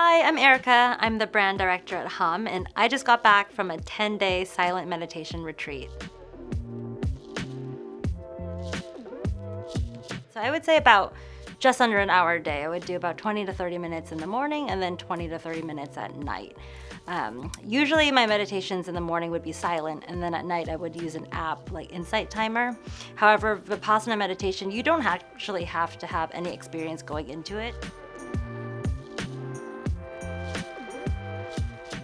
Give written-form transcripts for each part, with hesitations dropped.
Hi, I'm Erica. I'm the brand director at Hum, and I just got back from a 10-day silent meditation retreat. So I would say about just under an hour a day. I would do about 20 to 30 minutes in the morning and then 20 to 30 minutes at night. Usually my meditations in the morning would be silent, and then at night I would use an app like Insight Timer. However, Vipassana meditation, you don't actually have to have any experience going into it.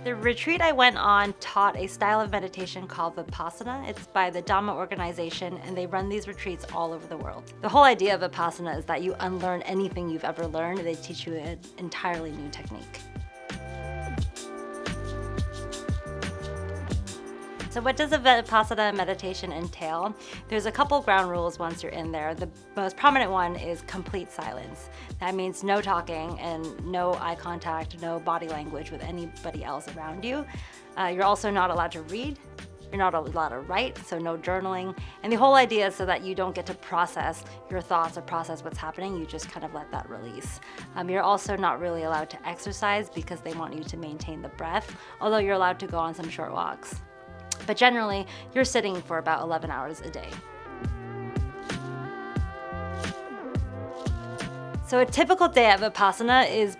The retreat I went on taught a style of meditation called Vipassana. It's by the Dhamma organization, and they run these retreats all over the world. The whole idea of Vipassana is that you unlearn anything you've ever learned, and they teach you an entirely new technique. So what does a Vipassana meditation entail? There's a couple ground rules once you're in there. The most prominent one is complete silence. That means no talking and no eye contact, no body language with anybody else around you. You're also not allowed to read. You're not allowed to write, so no journaling. And the whole idea is so that you don't get to process your thoughts or process what's happening. You just kind of let that release. You're also not really allowed to exercise because they want you to maintain the breath, although you're allowed to go on some short walks. But generally, you're sitting for about 11 hours a day. So a typical day at Vipassana is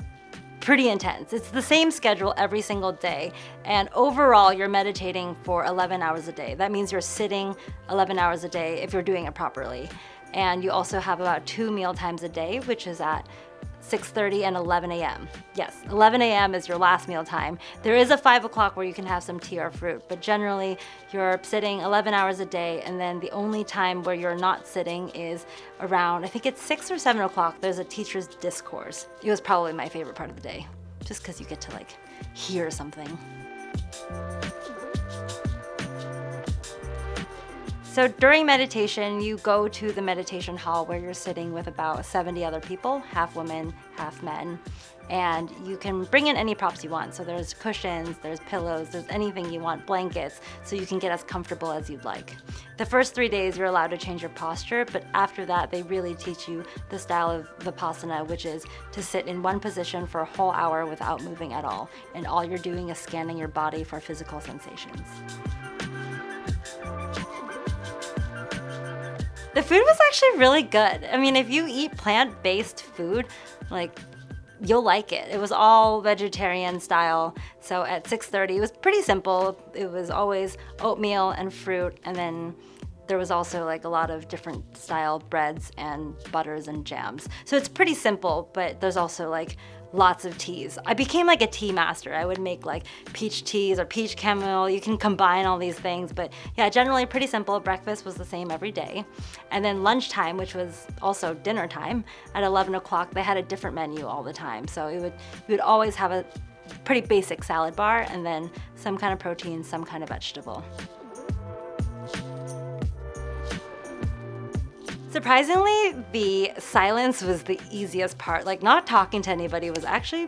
pretty intense. It's the same schedule every single day, and overall you're meditating for 11 hours a day. That means you're sitting 11 hours a day if you're doing it properly. And you also have about 2 meal times a day, which is at 6:30 and 11 a.m. Yes, 11 a.m. is your last meal time. There is a 5 o'clock where you can have some tea or fruit, but generally you're sitting 11 hours a day, and then the only time where you're not sitting is around, I think it's 6 or 7 o'clock, there's a teacher's discourse. It was probably my favorite part of the day, just because you get to like hear something. So during meditation, you go to the meditation hall where you're sitting with about 70 other people, half women, half men, and you can bring in any props you want. So there's cushions, there's pillows, there's anything you want, blankets, so you can get as comfortable as you'd like. The first 3 days, you're allowed to change your posture, but after that, they really teach you the style of Vipassana, which is to sit in one position for a whole hour without moving at all, and all you're doing is scanning your body for physical sensations. The food was actually really good. I mean, if you eat plant-based food, like, you'll like it. It was all vegetarian style. So at 6:30, it was pretty simple. It was always oatmeal and fruit, and then there was also like a lot of different style breads and butters and jams. So it's pretty simple, but there's also like lots of teas. I became like a tea master. I would make like peach teas or peach chamomile. You can combine all these things, but yeah, generally pretty simple. Breakfast was the same every day. And then lunchtime, which was also dinner time, at 11 o'clock, they had a different menu all the time. So you would always have a pretty basic salad bar and then some kind of protein, some kind of vegetable. Surprisingly, the silence was the easiest part. Like, not talking to anybody was actually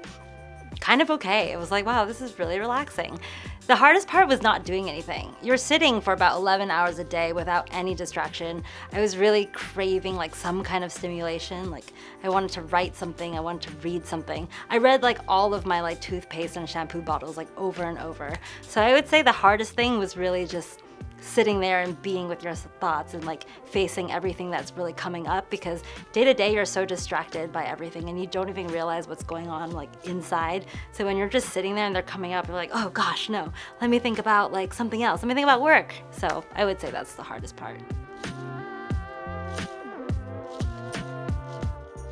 kind of okay. It was like, wow, this is really relaxing. The hardest part was not doing anything. You're sitting for about 11 hours a day without any distraction. I was really craving like some kind of stimulation. Like, I wanted to write something, I wanted to read something. I read like all of my like toothpaste and shampoo bottles like over and over. So I would say the hardest thing was really just sitting there and being with your thoughts and like facing everything that's really coming up, because day to day you're so distracted by everything and you don't even realize what's going on like inside. So when you're just sitting there and they're coming up, you're like, oh gosh, no, let me think about like something else. Let me think about work. So I would say that's the hardest part.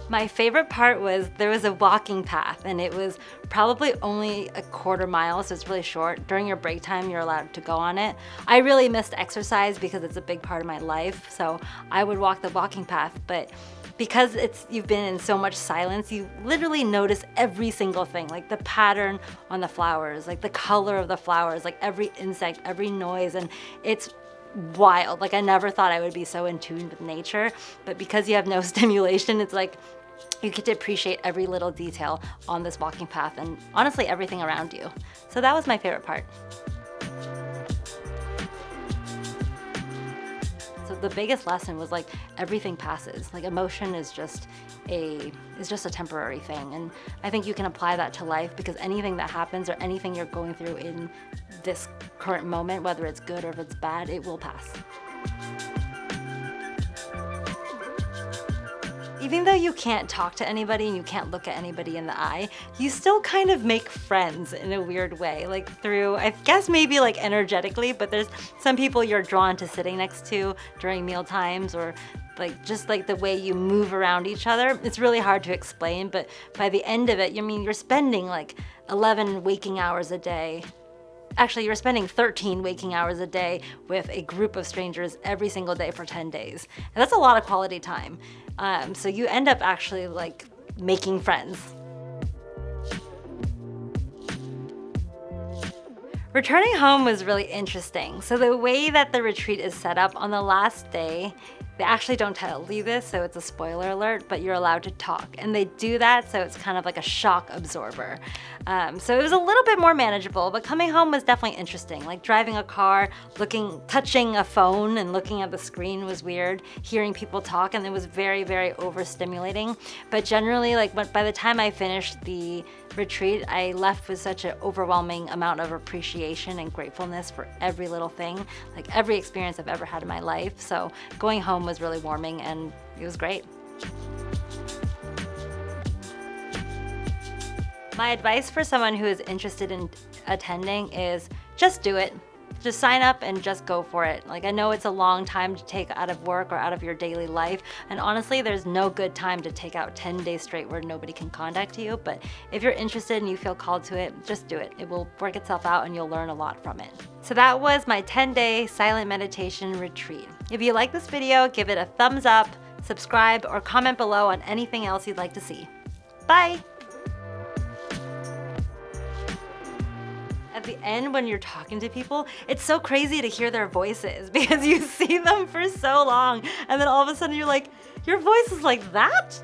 My favorite part was there was a walking path, and it was probably only a quarter mile, so it's really short. During your break time, you're allowed to go on it. I really missed exercise because it's a big part of my life, so I would walk the walking path, but because you've been in so much silence, you literally notice every single thing, like the pattern on the flowers, like the color of the flowers, like every insect, every noise, and it's wild. Like, I never thought I would be so in tune with nature, but because you have no stimulation, it's like you get to appreciate every little detail on this walking path and honestly everything around you. So that was my favorite part. So the biggest lesson was like everything passes. Like, emotion is just a is just a temporary thing. And I think you can apply that to life, because anything that happens or anything you're going through in this current moment, whether it's good or if it's bad, it will pass. Even though you can't talk to anybody and you can't look at anybody in the eye, you still kind of make friends in a weird way, like through, I guess maybe like energetically, but there's some people you're drawn to sitting next to during meal times, or like just like the way you move around each other. It's really hard to explain, but by the end of it, I mean, you're spending like 11 waking hours a day. Actually, you're spending 13 waking hours a day with a group of strangers every single day for 10 days. And that's a lot of quality time. So you end up actually like making friends. Returning home was really interesting. So the way that the retreat is set up, on the last day, they actually don't tell you this, so it's a spoiler alert, but you're allowed to talk. And they do that so it's kind of like a shock absorber. So it was a little bit more manageable, but coming home was definitely interesting. Like driving a car, touching a phone and looking at the screen was weird. Hearing people talk, and it was very, very overstimulating. But generally, like by the time I finished the retreat, I left with such an overwhelming amount of appreciation and gratefulness for every little thing, like every experience I've ever had in my life. So going home was really warming, and it was great. My advice for someone who is interested in attending is just do it. Just sign up and just go for it. Like, I know it's a long time to take out of work or out of your daily life, and honestly, there's no good time to take out 10 days straight where nobody can contact you, but if you're interested and you feel called to it, just do it. It will work itself out and you'll learn a lot from it. So that was my 10-day silent meditation retreat. If you like this video, give it a thumbs up, subscribe, or comment below on anything else you'd like to see. Bye! At the end, when you're talking to people, it's so crazy to hear their voices because you see them for so long, and then all of a sudden you're like, your voice is like that?